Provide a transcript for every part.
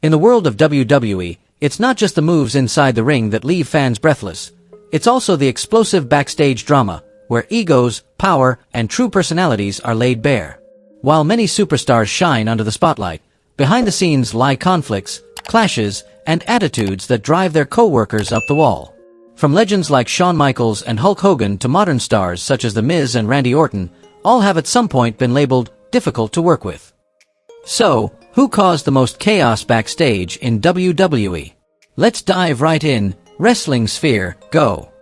In the world of WWE, it's not just the moves inside the ring that leave fans breathless. It's also the explosive backstage drama, where egos, power, and true personalities are laid bare. While many superstars shine under the spotlight, behind the scenes lie conflicts, clashes, and attitudes that drive their co-workers up the wall. From legends like Shawn Michaels and Hulk Hogan to modern stars such as The Miz and Randy Orton, all have at some point been labeled difficult to work with. So, who caused the most chaos backstage in WWE? Let's dive right in. Wrestling sphere, go.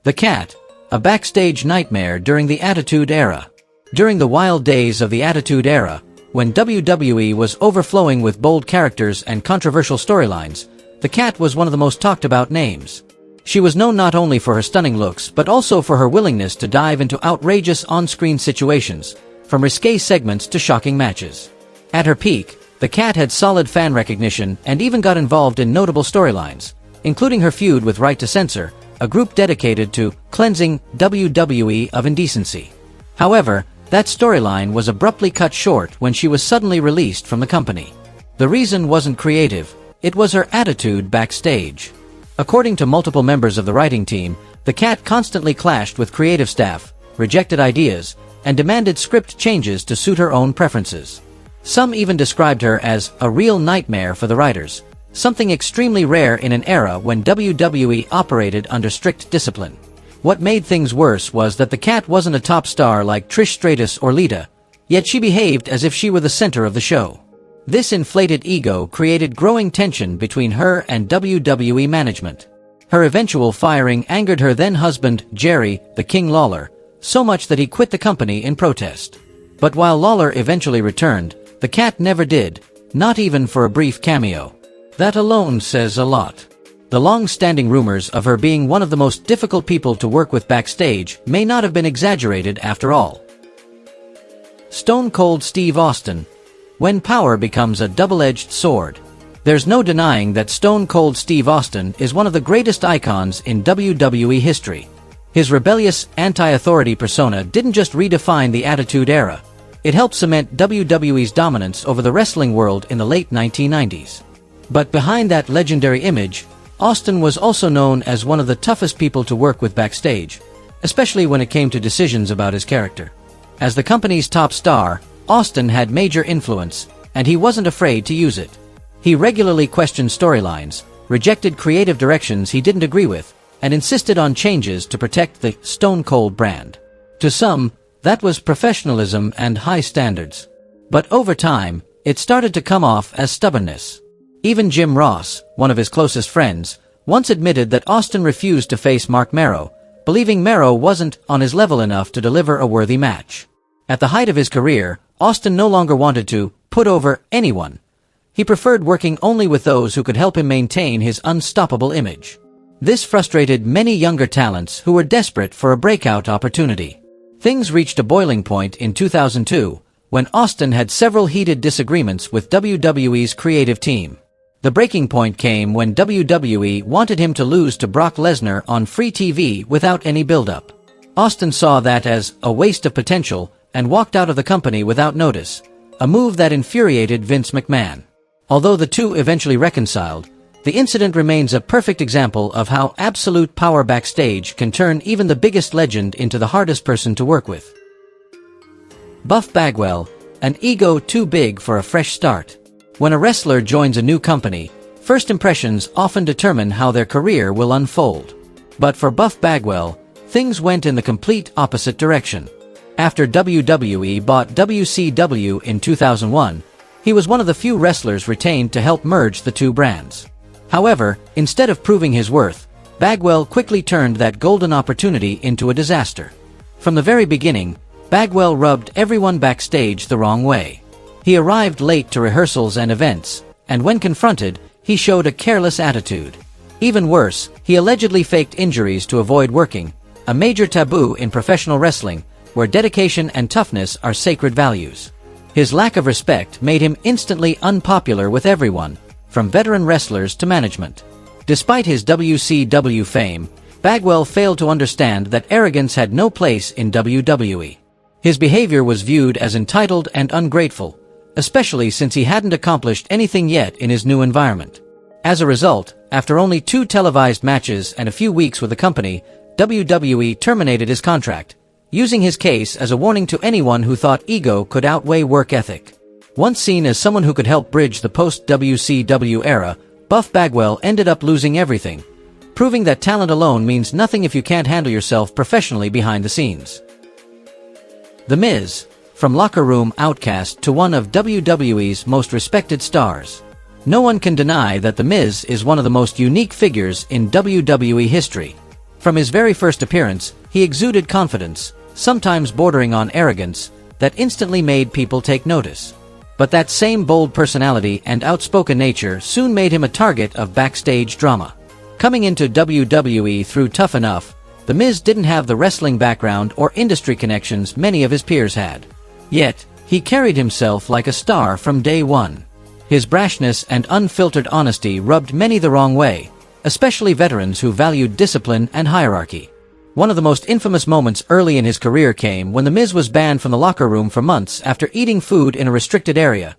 The Cat, a backstage nightmare during the Attitude Era. During the wild days of the Attitude Era, when WWE was overflowing with bold characters and controversial storylines, the Cat was one of the most talked about names. She was known not only for her stunning looks but also for her willingness to dive into outrageous on-screen situations, from risque segments to shocking matches. At her peak, the Cat had solid fan recognition and even got involved in notable storylines, including her feud with Right to Censor, a group dedicated to cleansing WWE of indecency. However, that storyline was abruptly cut short when she was suddenly released from the company. The reason wasn't creative, it was her attitude backstage. According to multiple members of the writing team, the Cat constantly clashed with creative staff, rejected ideas, and demanded script changes to suit her own preferences. Some even described her as a real nightmare for the writers, something extremely rare in an era when WWE operated under strict discipline. What made things worse was that the Cat wasn't a top star like Trish Stratus or Lita, yet she behaved as if she were the center of the show. This inflated ego created growing tension between her and WWE management. Her eventual firing angered her then-husband, Jerry, the King Lawler, so much that he quit the company in protest. But while Lawler eventually returned, the Cat never did, not even for a brief cameo. That alone says a lot. The long-standing rumors of her being one of the most difficult people to work with backstage may not have been exaggerated after all. Stone Cold Steve Austin. When power becomes a double-edged sword. There's no denying that Stone Cold Steve Austin is one of the greatest icons in WWE history. His rebellious, anti-authority persona didn't just redefine the Attitude Era. It helped cement WWE's dominance over the wrestling world in the late 1990s. But behind that legendary image, Austin was also known as one of the toughest people to work with backstage, especially when it came to decisions about his character. As the company's top star, Austin had major influence, and he wasn't afraid to use it. He regularly questioned storylines, rejected creative directions he didn't agree with, and insisted on changes to protect the Stone Cold brand. To some, that was professionalism and high standards. But over time, it started to come off as stubbornness. Even Jim Ross, one of his closest friends, once admitted that Austin refused to face Mark Merrow, believing Merrow wasn't on his level enough to deliver a worthy match. At the height of his career, Austin no longer wanted to put over anyone. He preferred working only with those who could help him maintain his unstoppable image. This frustrated many younger talents who were desperate for a breakout opportunity. Things reached a boiling point in 2002, when Austin had several heated disagreements with WWE's creative team. The breaking point came when WWE wanted him to lose to Brock Lesnar on free TV without any build-up. Austin saw that as a waste of potential and walked out of the company without notice, a move that infuriated Vince McMahon. Although the two eventually reconciled, the incident remains a perfect example of how absolute power backstage can turn even the biggest legend into the hardest person to work with. Buff Bagwell, an ego too big for a fresh start. When a wrestler joins a new company, first impressions often determine how their career will unfold. But for Buff Bagwell, things went in the complete opposite direction. After WWE bought WCW in 2001, he was one of the few wrestlers retained to help merge the two brands. However, instead of proving his worth, Bagwell quickly turned that golden opportunity into a disaster. From the very beginning, Bagwell rubbed everyone backstage the wrong way. He arrived late to rehearsals and events, and when confronted, he showed a careless attitude. Even worse, he allegedly faked injuries to avoid working, a major taboo in professional wrestling, where dedication and toughness are sacred values. His lack of respect made him instantly unpopular with everyone, from veteran wrestlers to management. Despite his WCW fame, Bagwell failed to understand that arrogance had no place in WWE. His behavior was viewed as entitled and ungrateful, especially since he hadn't accomplished anything yet in his new environment. As a result, after only 2 televised matches and a few weeks with the company, WWE terminated his contract, using his case as a warning to anyone who thought ego could outweigh work ethic. Once seen as someone who could help bridge the post-WCW era, Buff Bagwell ended up losing everything, proving that talent alone means nothing if you can't handle yourself professionally behind the scenes. The Miz, from locker room outcast to one of WWE's most respected stars. No one can deny that The Miz is one of the most unique figures in WWE history. From his very first appearance, he exuded confidence, sometimes bordering on arrogance, that instantly made people take notice. But that same bold personality and outspoken nature soon made him a target of backstage drama. Coming into WWE through Tough Enough, The Miz didn't have the wrestling background or industry connections many of his peers had. Yet, he carried himself like a star from day one. His brashness and unfiltered honesty rubbed many the wrong way, especially veterans who valued discipline and hierarchy. One of the most infamous moments early in his career came when The Miz was banned from the locker room for months after eating food in a restricted area,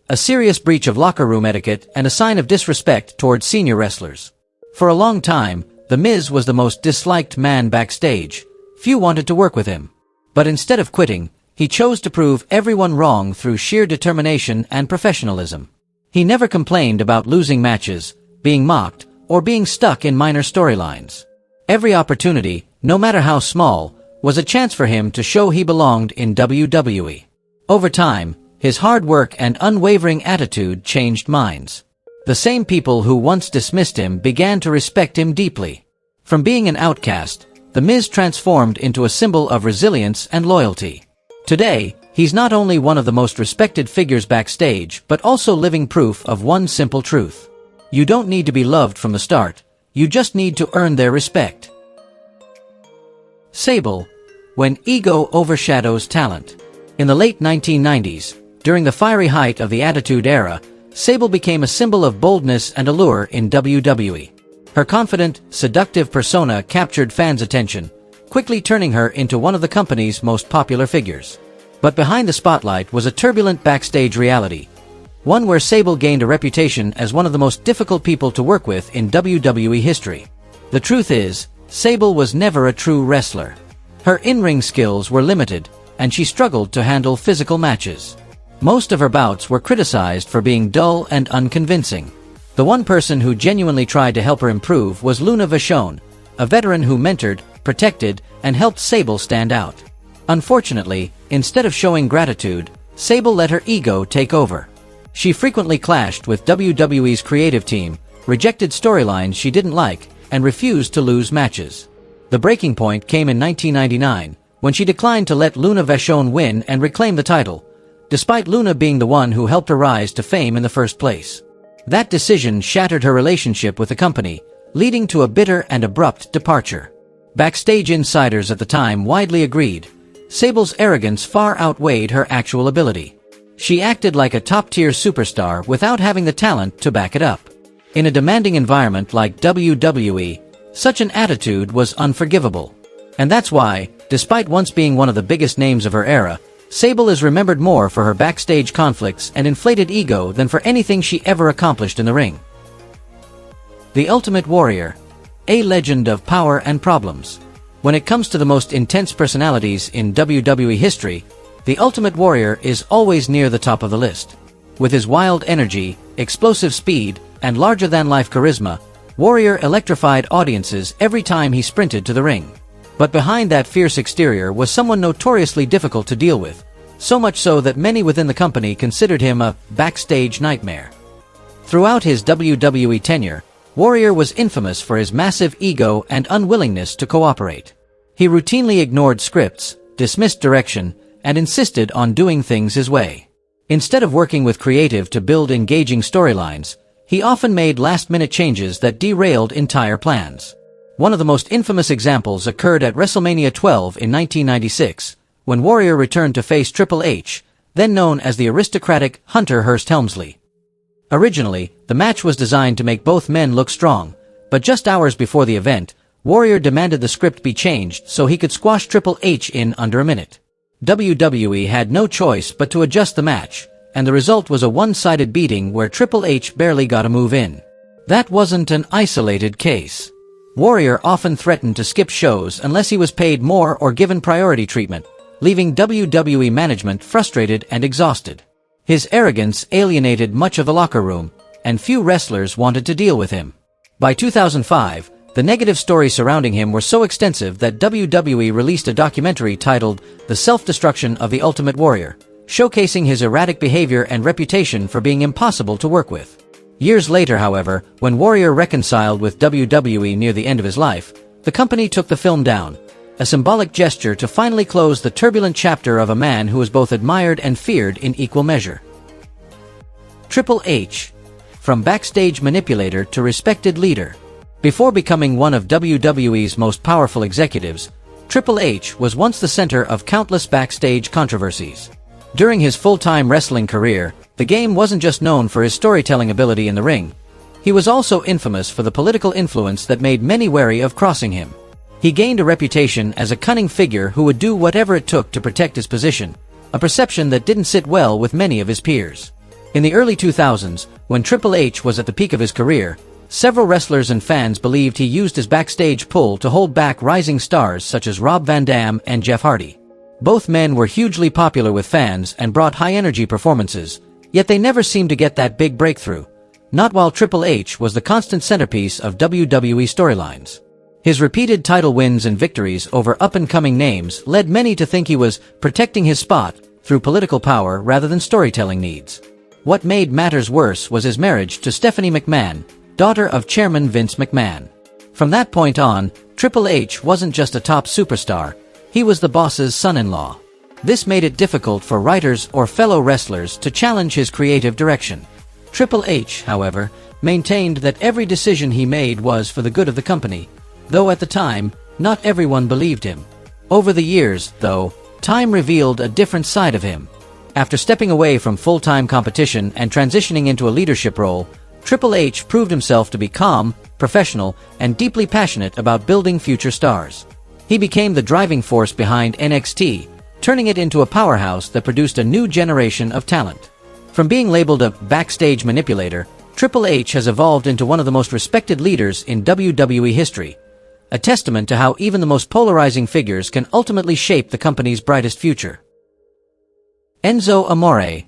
a serious breach of locker room etiquette and a sign of disrespect towards senior wrestlers. For a long time, The Miz was the most disliked man backstage. Few wanted to work with him. But instead of quitting, he chose to prove everyone wrong through sheer determination and professionalism. He never complained about losing matches, being mocked, or being stuck in minor storylines. Every opportunity, no matter how small, was a chance for him to show he belonged in WWE. Over time, his hard work and unwavering attitude changed minds. The same people who once dismissed him began to respect him deeply. From being an outcast, The Miz transformed into a symbol of resilience and loyalty. Today, he's not only one of the most respected figures backstage but also living proof of one simple truth. You don't need to be loved from the start, you just need to earn their respect. Sable, when ego overshadows talent. In the late 1990s, during the fiery height of the Attitude Era, Sable became a symbol of boldness and allure in WWE. Her confident, seductive persona captured fans' attention, quickly turning her into one of the company's most popular figures. But behind the spotlight was a turbulent backstage reality, one where Sable gained a reputation as one of the most difficult people to work with in WWE history. The truth is, Sable was never a true wrestler. Her in-ring skills were limited, and she struggled to handle physical matches. Most of her bouts were criticized for being dull and unconvincing. The one person who genuinely tried to help her improve was Luna Vachon, a veteran who mentored, protected, and helped Sable stand out. Unfortunately, instead of showing gratitude, Sable let her ego take over. She frequently clashed with WWE's creative team, rejected storylines she didn't like, and refused to lose matches. The breaking point came in 1999, when she declined to let Luna Vachon win and reclaim the title, despite Luna being the one who helped her rise to fame in the first place. That decision shattered her relationship with the company, leading to a bitter and abrupt departure. Backstage insiders at the time widely agreed. Sable's arrogance far outweighed her actual ability. She acted like a top-tier superstar without having the talent to back it up. In a demanding environment like WWE, such an attitude was unforgivable. And that's why, despite once being one of the biggest names of her era, Sable is remembered more for her backstage conflicts and inflated ego than for anything she ever accomplished in the ring. The Ultimate Warrior, a legend of power and problems. When it comes to the most intense personalities in WWE history, the Ultimate Warrior is always near the top of the list. With his wild energy, explosive speed, and larger-than-life charisma, Warrior electrified audiences every time he sprinted to the ring. But behind that fierce exterior was someone notoriously difficult to deal with, so much so that many within the company considered him a backstage nightmare. Throughout his WWE tenure, Warrior was infamous for his massive ego and unwillingness to cooperate. He routinely ignored scripts, dismissed direction, and insisted on doing things his way. Instead of working with creative to build engaging storylines, he often made last-minute changes that derailed entire plans. One of the most infamous examples occurred at WrestleMania 12 in 1996, when Warrior returned to face Triple H, then known as the aristocratic Hunter Hearst Helmsley. Originally, the match was designed to make both men look strong, but just hours before the event, Warrior demanded the script be changed so he could squash Triple H in under a minute. WWE had no choice but to adjust the match, and the result was a one-sided beating where Triple H barely got a move in. That wasn't an isolated case. Warrior often threatened to skip shows unless he was paid more or given priority treatment, leaving WWE management frustrated and exhausted. His arrogance alienated much of the locker room, and few wrestlers wanted to deal with him. By 2005, the negative stories surrounding him were so extensive that WWE released a documentary titled The Self-Destruction of the Ultimate Warrior, showcasing his erratic behavior and reputation for being impossible to work with. Years later, however, when Warrior reconciled with WWE near the end of his life, the company took the film down, a symbolic gesture to finally close the turbulent chapter of a man who was both admired and feared in equal measure. Triple H. From backstage manipulator to respected leader. Before becoming one of WWE's most powerful executives, Triple H was once the center of countless backstage controversies. During his full-time wrestling career, the game wasn't just known for his storytelling ability in the ring. He was also infamous for the political influence that made many wary of crossing him. He gained a reputation as a cunning figure who would do whatever it took to protect his position, a perception that didn't sit well with many of his peers. In the early 2000s, when Triple H was at the peak of his career, several wrestlers and fans believed he used his backstage pull to hold back rising stars such as Rob Van Dam and Jeff Hardy. Both men were hugely popular with fans and brought high-energy performances, yet they never seemed to get that big breakthrough. Not while Triple H was the constant centerpiece of WWE storylines. His repeated title wins and victories over up-and-coming names led many to think he was protecting his spot through political power rather than storytelling needs. What made matters worse was his marriage to Stephanie McMahon, daughter of Chairman Vince McMahon. From that point on, Triple H wasn't just a top superstar, he was the boss's son-in-law. This made it difficult for writers or fellow wrestlers to challenge his creative direction. Triple H, however, maintained that every decision he made was for the good of the company, though at the time, not everyone believed him. Over the years, though, time revealed a different side of him. After stepping away from full-time competition and transitioning into a leadership role, Triple H proved himself to be calm, professional, and deeply passionate about building future stars. He became the driving force behind NXT, turning it into a powerhouse that produced a new generation of talent. From being labeled a backstage manipulator, Triple H has evolved into one of the most respected leaders in WWE history, a testament to how even the most polarizing figures can ultimately shape the company's brightest future. Enzo Amore,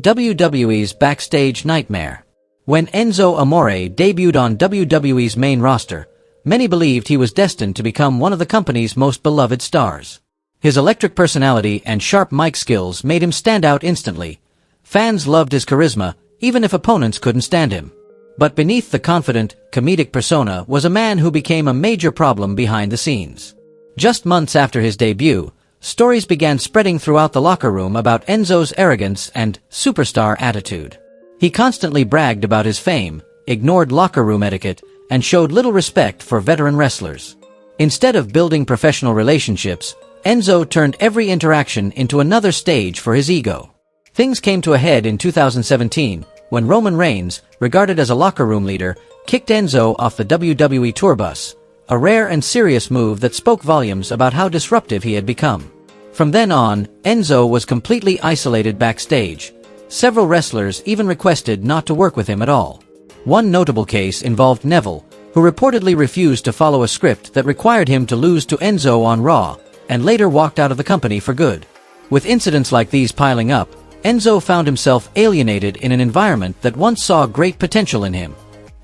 WWE's backstage nightmare. When Enzo Amore debuted on WWE's main roster, many believed he was destined to become one of the company's most beloved stars. His electric personality and sharp mic skills made him stand out instantly. Fans loved his charisma, even if opponents couldn't stand him. But beneath the confident, comedic persona was a man who became a major problem behind the scenes. Just months after his debut, stories began spreading throughout the locker room about Enzo's arrogance and superstar attitude. He constantly bragged about his fame, ignored locker room etiquette, and showed little respect for veteran wrestlers. Instead of building professional relationships, Enzo turned every interaction into another stage for his ego. Things came to a head in 2017, when Roman Reigns, regarded as a locker room leader, kicked Enzo off the WWE tour bus, a rare and serious move that spoke volumes about how disruptive he had become. From then on, Enzo was completely isolated backstage. Several wrestlers even requested not to work with him at all. One notable case involved Neville, who reportedly refused to follow a script that required him to lose to Enzo on Raw, and later walked out of the company for good. With incidents like these piling up, Enzo found himself alienated in an environment that once saw great potential in him.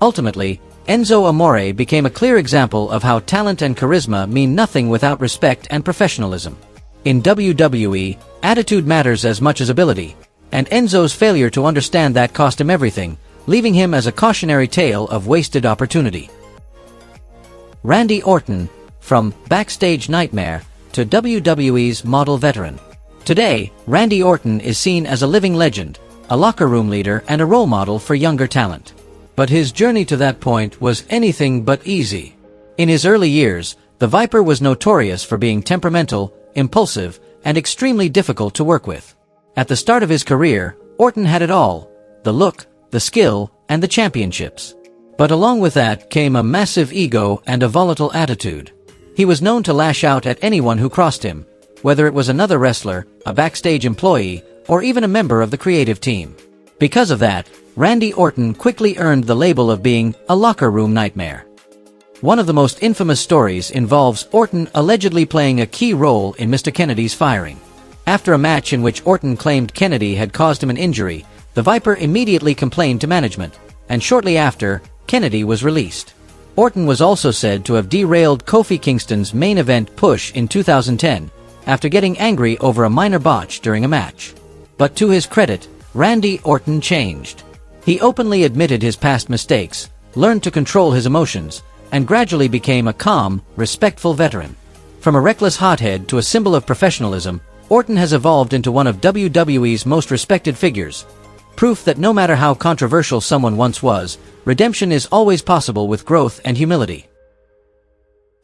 Ultimately, Enzo Amore became a clear example of how talent and charisma mean nothing without respect and professionalism. In WWE, attitude matters as much as ability, and Enzo's failure to understand that cost him everything, leaving him as a cautionary tale of wasted opportunity. Randy Orton, from backstage nightmare to WWE's model veteran. Today, Randy Orton is seen as a living legend, a locker room leader and a role model for younger talent. But his journey to that point was anything but easy. In his early years, the Viper was notorious for being temperamental, impulsive, and extremely difficult to work with. At the start of his career, Orton had it all: the look, the skill, and the championships. But along with that came a massive ego and a volatile attitude. He was known to lash out at anyone who crossed him, whether it was another wrestler, a backstage employee, or even a member of the creative team. Because of that, Randy Orton quickly earned the label of being a locker room nightmare. One of the most infamous stories involves Orton allegedly playing a key role in Mr. Kennedy's firing. After a match in which Orton claimed Kennedy had caused him an injury, the Viper immediately complained to management, and shortly after, Kennedy was released. Orton was also said to have derailed Kofi Kingston's main event push in 2010, after getting angry over a minor botch during a match. But to his credit, Randy Orton changed. He openly admitted his past mistakes, learned to control his emotions, and gradually became a calm, respectful veteran. From a reckless hothead to a symbol of professionalism, Orton has evolved into one of WWE's most respected figures. Proof that no matter how controversial someone once was, redemption is always possible with growth and humility.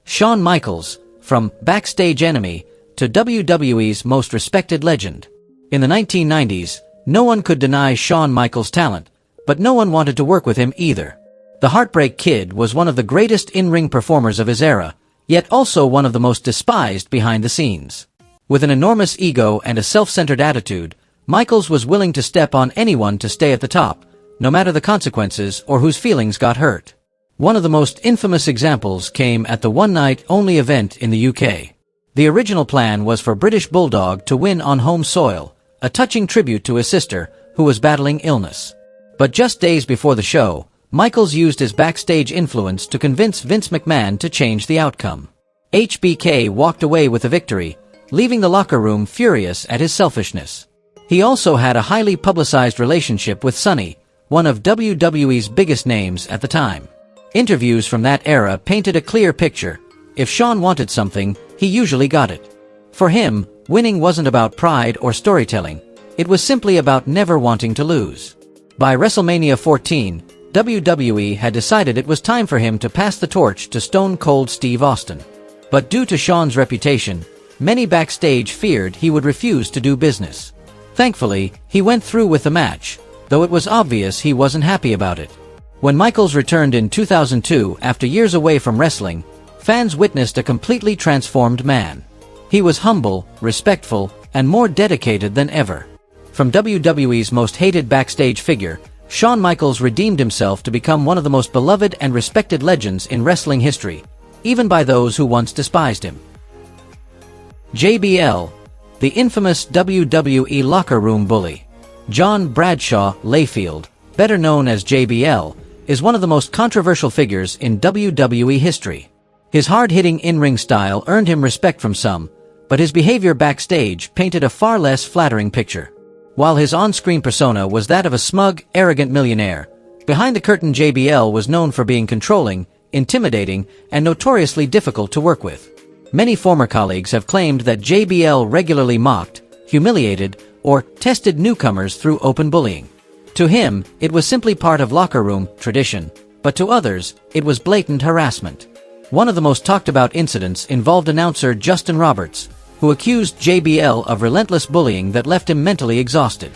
Shawn Michaels, from Backstage enemy to WWE's most respected legend. In the 1990s, no one could deny Shawn Michaels' talent, but no one wanted to work with him either. The Heartbreak Kid was one of the greatest in-ring performers of his era, yet also one of the most despised behind the scenes. With an enormous ego and a self-centered attitude, Michaels was willing to step on anyone to stay at the top, no matter the consequences or whose feelings got hurt. One of the most infamous examples came at the one-night-only event in the UK. The original plan was for British Bulldog to win on home soil, a touching tribute to his sister, who was battling illness. But just days before the show, Michaels used his backstage influence to convince Vince McMahon to change the outcome. HBK walked away with the victory, leaving the locker room furious at his selfishness. He also had a highly publicized relationship with Sonny, one of WWE's biggest names at the time. Interviews from that era painted a clear picture. If Shawn wanted something, he usually got it. For him, winning wasn't about pride or storytelling. It was simply about never wanting to lose. By WrestleMania 14, WWE had decided it was time for him to pass the torch to Stone Cold Steve Austin. But due to Shawn's reputation, many backstage feared he would refuse to do business. Thankfully, he went through with the match, though it was obvious he wasn't happy about it. When Michaels returned in 2002 after years away from wrestling, fans witnessed a completely transformed man. He was humble, respectful, and more dedicated than ever. From WWE's most hated backstage figure, Shawn Michaels redeemed himself to become one of the most beloved and respected legends in wrestling history, even by those who once despised him. JBL, the infamous WWE locker room bully. John Bradshaw Layfield, better known as JBL, is one of the most controversial figures in WWE history. His hard-hitting in-ring style earned him respect from some, but his behavior backstage painted a far less flattering picture. While his on-screen persona was that of a smug, arrogant millionaire, behind the curtain JBL was known for being controlling, intimidating, and notoriously difficult to work with. Many former colleagues have claimed that JBL regularly mocked, humiliated, or tested newcomers through open bullying. To him, it was simply part of locker room tradition, but to others, it was blatant harassment. One of the most talked-about incidents involved announcer Justin Roberts, who accused JBL of relentless bullying that left him mentally exhausted.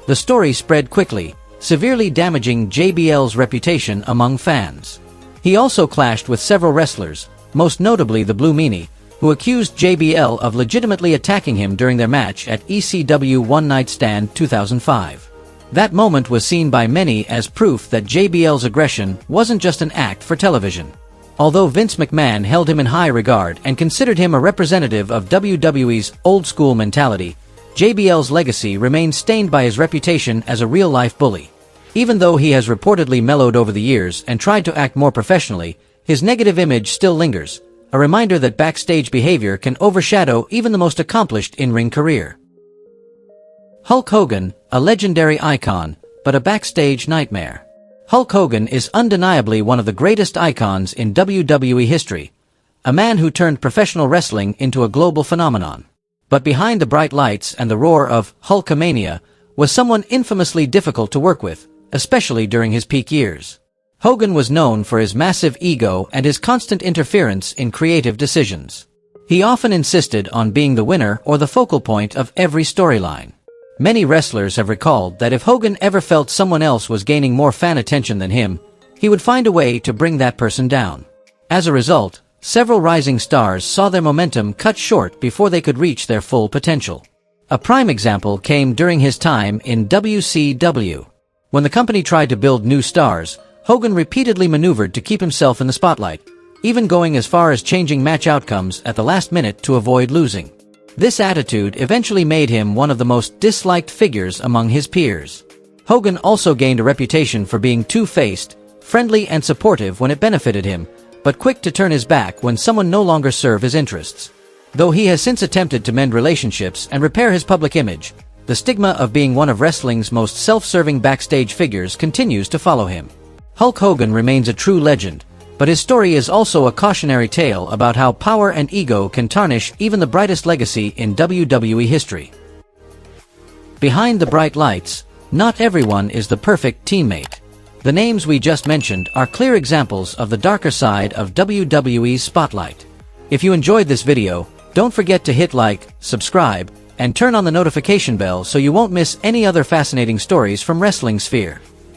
The story spread quickly, severely damaging JBL's reputation among fans. He also clashed with several wrestlers, most notably the Blue Meanie, who accused JBL of legitimately attacking him during their match at ECW One Night Stand 2005. That moment was seen by many as proof that JBL's aggression wasn't just an act for television. Although Vince McMahon held him in high regard and considered him a representative of WWE's old-school mentality, JBL's legacy remains stained by his reputation as a real-life bully. Even though he has reportedly mellowed over the years and tried to act more professionally, his negative image still lingers, a reminder that backstage behavior can overshadow even the most accomplished in-ring career. Hulk Hogan, a legendary icon, but a backstage nightmare. Hulk Hogan is undeniably one of the greatest icons in WWE history, a man who turned professional wrestling into a global phenomenon. But behind the bright lights and the roar of Hulkamania was someone infamously difficult to work with, especially during his peak years. Hogan was known for his massive ego and his constant interference in creative decisions. He often insisted on being the winner or the focal point of every storyline. Many wrestlers have recalled that if Hogan ever felt someone else was gaining more fan attention than him, he would find a way to bring that person down. As a result, several rising stars saw their momentum cut short before they could reach their full potential. A prime example came during his time in WCW. When the company tried to build new stars, Hogan repeatedly maneuvered to keep himself in the spotlight, even going as far as changing match outcomes at the last minute to avoid losing. This attitude eventually made him one of the most disliked figures among his peers. Hogan also gained a reputation for being two-faced, friendly and supportive when it benefited him, but quick to turn his back when someone no longer served his interests. Though he has since attempted to mend relationships and repair his public image, the stigma of being one of wrestling's most self-serving backstage figures continues to follow him. Hulk Hogan remains a true legend, but his story is also a cautionary tale about how power and ego can tarnish even the brightest legacy in WWE history. Behind the bright lights, not everyone is the perfect teammate. The names we just mentioned are clear examples of the darker side of WWE's spotlight. If you enjoyed this video, don't forget to hit like, subscribe, and turn on the notification bell so you won't miss any other fascinating stories from wrestling sphere.